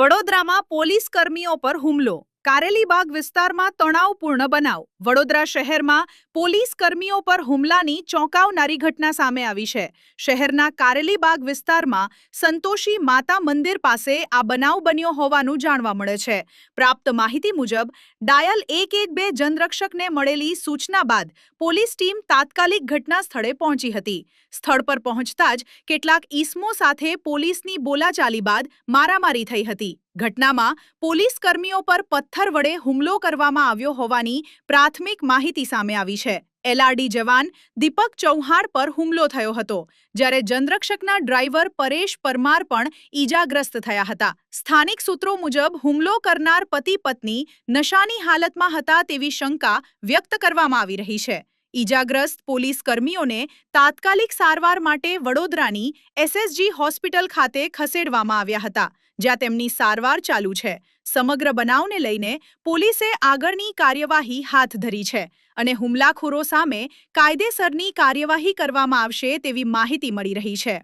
વડોદરામાં પોલીસ કર્મીઓ પર હુમલો. કારેલીબાગ વિસ્તારમાં તણાવપૂર્ણ બનાવ. વડોદરા શહેરમાં પોલીસ કર્મીઓ પર હુમલાની ચોંકાવનારી ઘટના સામે આવી છે. શહેરના કારેલીબાગ વિસ્તારમાં સંતોષી માતા મંદિર પાસે આ બનાવ બન્યો હોવાનું જાણવા મળે છે. પ્રાપ્ત માહિતી મુજબ ડાયલ 112 જનરક્ષકને મળેલી સૂચના બાદ પોલીસ ટીમ તાત્કાલિક ઘટના સ્થળે પહોંચી હતી. સ્થળ પર પહોંચતા જ કેટલાક ઈસમો સાથે પોલીસની બોલાચાલી બાદ મારામારી થઈ હતી. ઘટનામાં પોલીસ કર્મીઓ પર પથ્થર વડે હુમલો કરવામાં આવ્યો હોવાની પ્રાથમિક માહિતી સામે આવી છે. એલઆરડી જવાન દીપક ચૌહાણ પર હુમલો થયો હતો, જ્યારે જનરક્ષકના ડ્રાઈવર પરેશ પરમાર પણ ઈજાગ્રસ્ત થયા હતા. સ્થાનિક સૂત્રો મુજબ હુમલો કરનાર પતિ પત્ની નશાની હાલતમાં હતા તેવી શંકા વ્યક્ત કરવામાં આવી રહી છે. ઈજાગ્રસ્ત પોલીસ કર્મીઓને તાત્કાલિક સારવાર માટે વડોદરાની એસએસજી હોસ્પિટલ ખાતે ખસેડવામાં આવ્યા હતા, જ્યાં તેમની સારવાર ચાલુ છે. સમગ્ર બનાવને લઈને પોલીસે આગળની કાર્યવાહી હાથ ધરી છે અને હુમલાખોરો સામે કાયદેસરની કાર્યવાહી કરવામાં આવશે તેવી માહિતી મળી રહી છે.